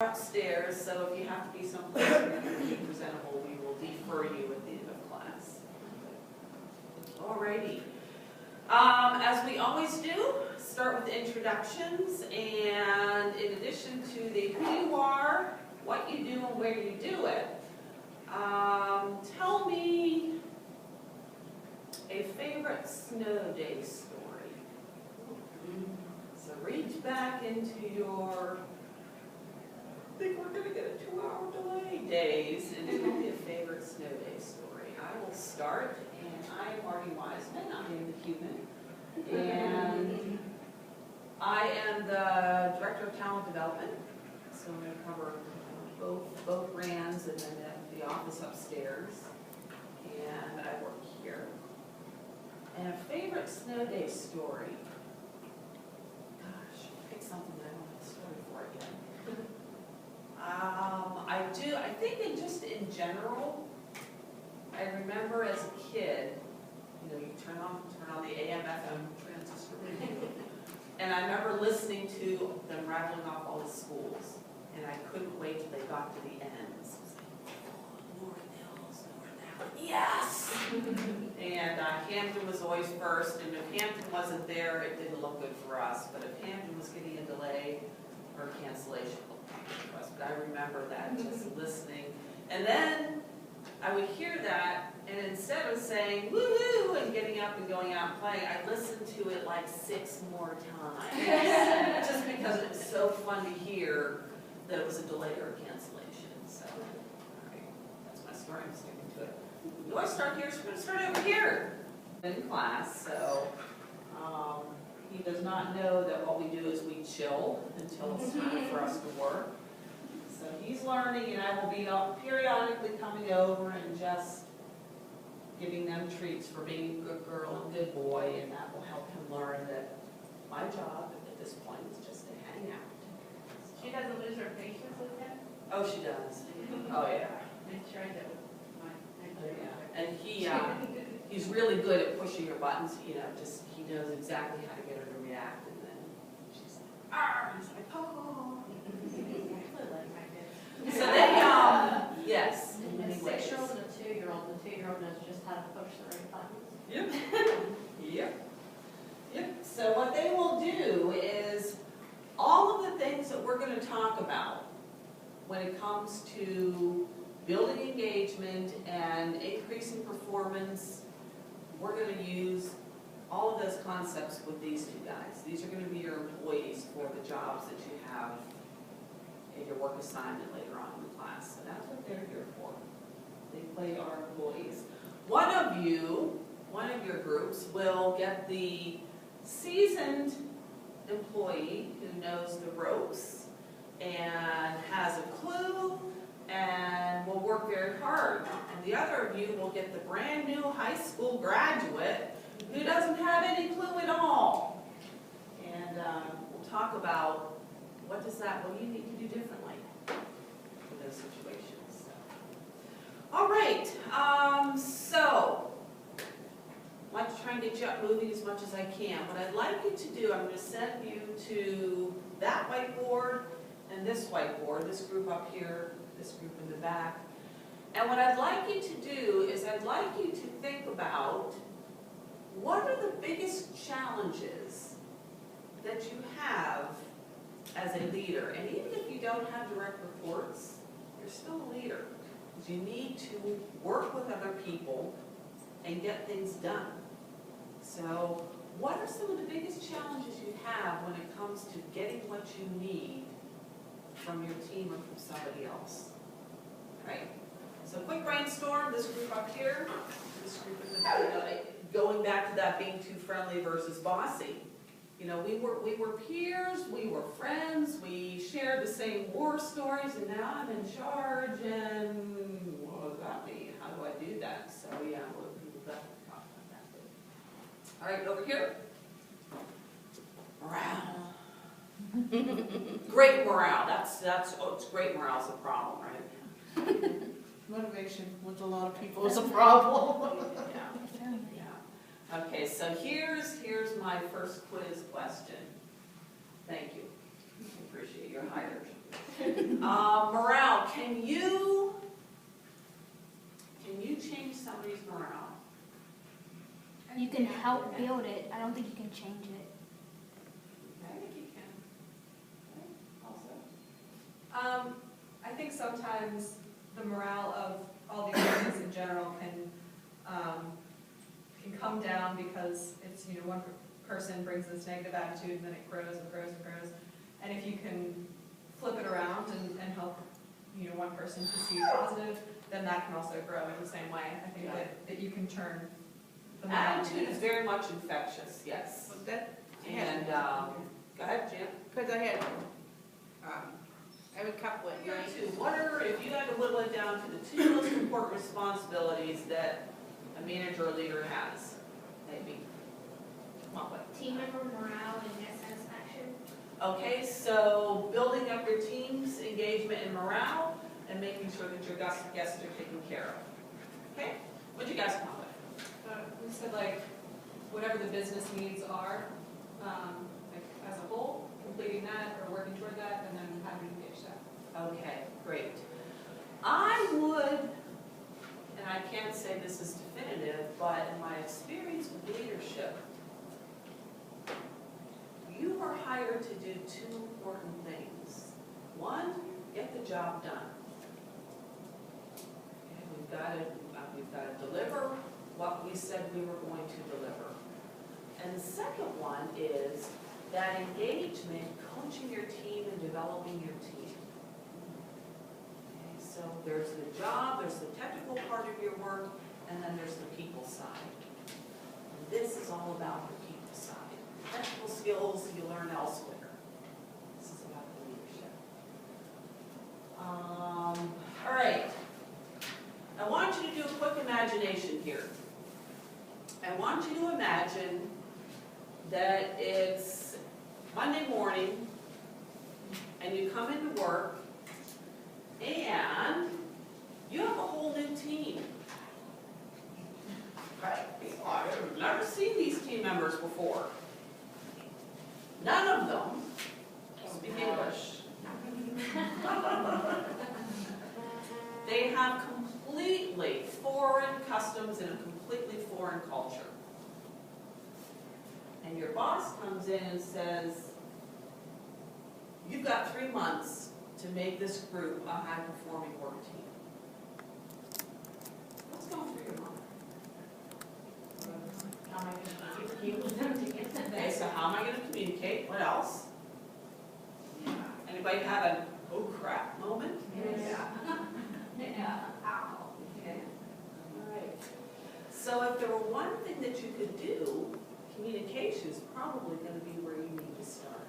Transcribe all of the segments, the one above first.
Upstairs, so if you have to be someplace where you can be presentable, we will defer you at the end of class. Alrighty. As we always do, start with introductions, and in addition to the who you are, what you do, and where you do it, tell me a favorite snow day story. So reach back into your, I think we're going to get a 2-hour delay days, and tell me a favorite snow day story. I will start, and I am Marty Wiseman. I am the human, and I am the Director of Talent Development, so I'm going to cover both brands and then the office upstairs, and I work here. And a favorite snow day story. Gosh, pick something that I don't have a story for again. I think in general, I remember as a kid, you turn on the AM FM transistor radio, and I remember listening to them rattling off all the schools, and I couldn't wait till they got to the ends. North Hills, yes! And Hampton was always first, and if Hampton wasn't there, it didn't look good for us, but if Hampton was getting a delay or cancellation, but I remember that, just listening. And then I would hear that, and instead of saying woo-hoo and getting up and going out and playing, I listened to it like 6 more times. Just because it was so fun to hear that it was a delay or a cancellation. So, all right, that's my story. I'm sticking to it. Do I start here? So we're going to start over here in class. So, he does not know that what we do is we chill until it's time for us to work. So he's learning, and I will be periodically coming over and just giving them treats for being a good girl and good boy, and that will help him learn that my job at this point is just to hang out. She doesn't lose her patience with him? Oh, she does. Oh, yeah. I tried that with my Oh, yeah. And he's really good at pushing her buttons, just he knows exactly how to get her to react, and then she's like, "Arr!" He's like, "Oh." So they, yes, in A many ways. 6-year-old and a 2-year-old. The 2-year-old knows just how to push the right buttons. Yep. Yep. So what they will do is all of the things that we're going to talk about when it comes to building engagement and increasing performance, we're going to use all of those concepts with these 2 guys. These are going to be your employees for the jobs that you have in your work assignment later on in the class. So that's what they're here for. They play our employees. One of your groups will get the seasoned employee who knows the ropes and has a clue and will work very hard. And the other of you will get the brand new high school graduate who doesn't have any clue at all. And we'll talk about what do you need to do differently in those situations. All right, so I'd like to try and get you up moving as much as I can. What I'd like you to do, I'm going to send you to that whiteboard and this whiteboard, this group up here, this group in the back. And what I'd like you to do is I'd like you to think about what are the biggest challenges that you have as a leader. And even if you don't have direct reports, you're still a leader. Because you need to work with other people and get things done. So what are some of the biggest challenges you have when it comes to getting what you need from your team or from somebody else? Right? So quick brainstorm, this group up here, this group in the back, going back to that being too friendly versus bossy. We were peers, we were friends, we shared the same war stories, and now I'm in charge, and what does that mean? How do I do that? So yeah, we'll talk about that. All right, over here. Morale. Great morale. It's great morale is a problem, right? Motivation with a lot of people is a problem. Yeah. Okay, so here's my first quiz question. Thank you. I appreciate your hire. Morale, can you change somebody's morale? You can help build it. I don't think you can change it. I think you can. Okay, also? I think sometimes the morale of all the employees in general can come down because it's, one person brings this negative attitude and then it grows and grows and grows. And if you can flip it around and help, one person to see positive, then that can also grow in the same way. I think that you can turn the morale. Attitude is very much infectious, yes. Was that? And, go ahead, Jim. Because I had, I have a couple of Number two, what are, if you had to whittle it down to the two most important responsibilities that a manager or leader has, maybe? Come on, what? Team member morale and guest satisfaction. Okay, so building up your team's engagement and morale and making sure that your guests are taken care of. Okay? What'd you guys come up with? We said whatever the business needs are, as a whole, completing that or working toward that, and then having to engage that. Okay, great. I would, and I can't say this is definitive, but in my experience with leadership, you are hired to do two important things. One, get the job done. Okay, we've got to deliver what we said we were going to deliver. And the second one is that engagement, coaching your team and developing your team. Okay, so there's the job, there's the technical part of your work, and then there's the people side. And this is all about the people side. Technical skills you learn elsewhere. This is about the leadership. All right. I want you to do a quick imagination here. I want you to imagine that it's Monday morning and you come into work and you have a whole new team. Right? I've never seen these team members before. None of them speak English. They have completely foreign customs and a completely foreign culture. And your boss comes in and says, you've got 3 months to make this group a high-performing work team. What's going through your mind? How am I going to communicate with them to get them Okay, there? so how am I going to communicate? What else? Anybody have an oh crap moment? Yeah. Ow. Okay. All right. So if there were one thing that you could do, communication is probably going to be where you need to start.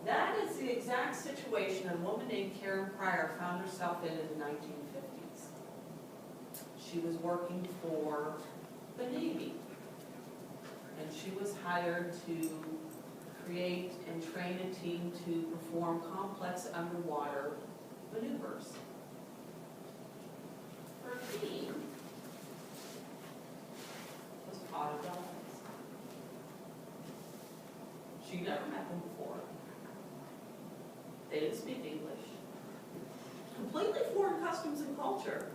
That is the exact situation a woman named Karen Pryor found herself in the 1950s. She was working for the Navy, and she was hired to create and train a team to perform complex underwater maneuvers. Her team was pot of dolphins. She never met them before. They didn't speak English. Completely foreign customs and culture.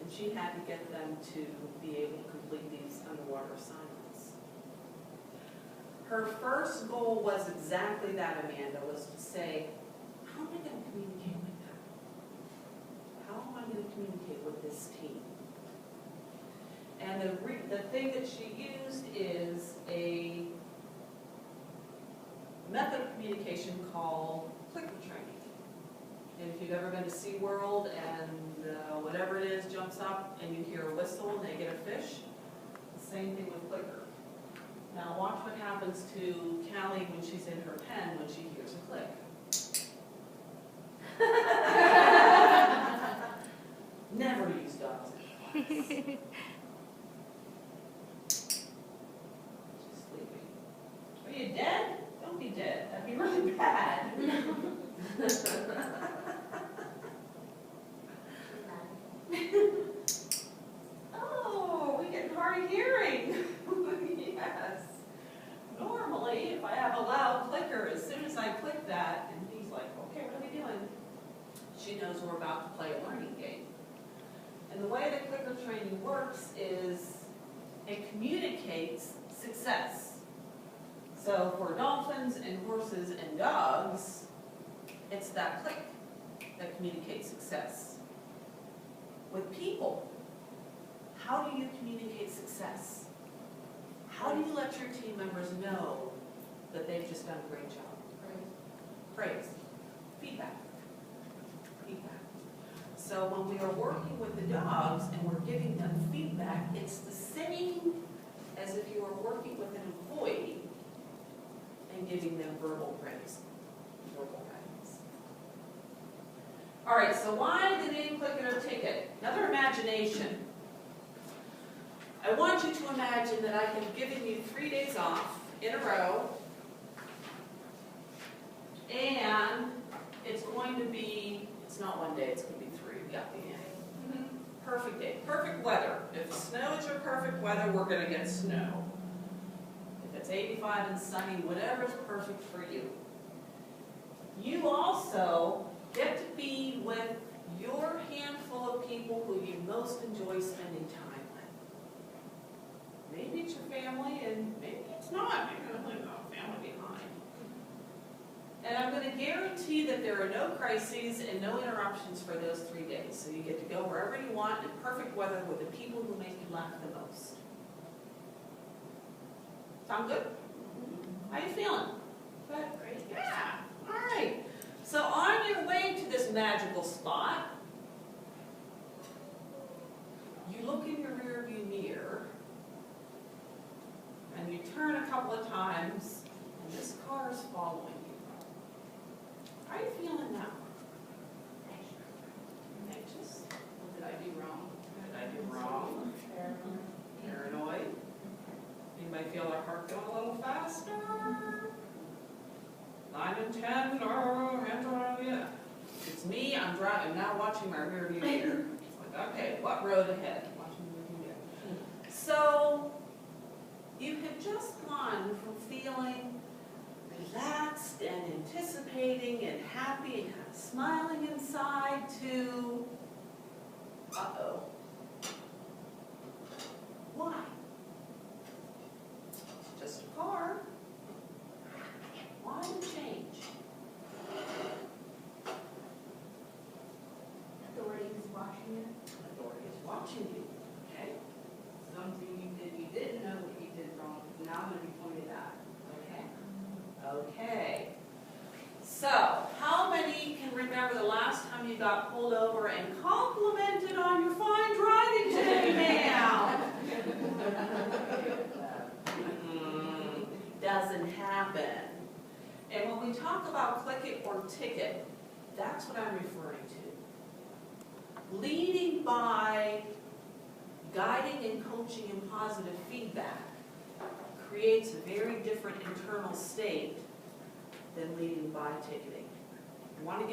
And she had to get them to be able to complete these underwater assignments. Her first goal was exactly that, Amanda, was to say, how am I going to communicate with them? How am I going to communicate with this team? And the thing that she used is a method of communication called clicker training. And if you've ever been to SeaWorld and whatever it is jumps up and you hear a whistle and they get a fish, the same thing with clicker. Now watch what happens to Callie when she's in her pen when she hears a click. Never use dogs in class. She's sleeping. Are you dead? Don't be dead. That'd be really bad. Oh, we get hard of hearing. Yes. Normally, if I have a loud clicker, as soon as I click that, and he's like, knows we're about to play a learning game. And the way that clicker training works is it communicates success. So for dolphins and horses and dogs, it's that click that communicates success. With people, how do you communicate success? How do you let your team members know that they've just done a great job? Praise. Feedback. Feedback. So when we are working with the dogs and we're giving them feedback, it's the same as if you were working with an employee and giving them verbal praise. Verbal guidance. All right, so why the name Click It or Ticket? Another imagination. I want you to imagine that I have given you 3 days off in a row, and it's going to be, it's not 1 day, it's going to be 3. We got the end. Perfect day, perfect weather. If snow is your perfect weather, we're going to get snow. If it's 85 and sunny, whatever's perfect for you. You also get to be with your handful of people who you most enjoy spending time with. Maybe it's your family, and maybe it's not. Maybe you're leaving a family behind. And I'm going to guarantee that there are no crises and no interruptions for those 3 days. So you get to go wherever you want in perfect weather with the people who make you laugh the most. Sound good? How you feeling? Good? Great. Yeah. All right. So on your way to this magical spot, you look in your rearview mirror, and you turn a couple of times, and this car is following you. How are you feeling now? Anxious? What did I do wrong? What did I do wrong? Paranoid? Anybody feel our heart going a little faster? 9 and 10, no, yeah. It's me, I'm driving, now watching my rearview mirror. It's like, okay, what road ahead? Watching the rearview mirror. So, you have just gone from feeling relaxed and anticipating and happy and kind of smiling inside to, uh-oh. Why? It's just a car. Why the change? Authority is watching you. Authority is watching you, okay? Something you didn't know that you did wrong, now I'm going to be pointed at. Okay. Okay. So, how many can remember the last time you got pulled over and complimented on your fine driving today, ma'am? Doesn't happen. And when we talk about click it or ticket, that's what I'm referring to. Leading by guiding and coaching and positive feedback creates a very different internal state than leading by ticketing. I want to give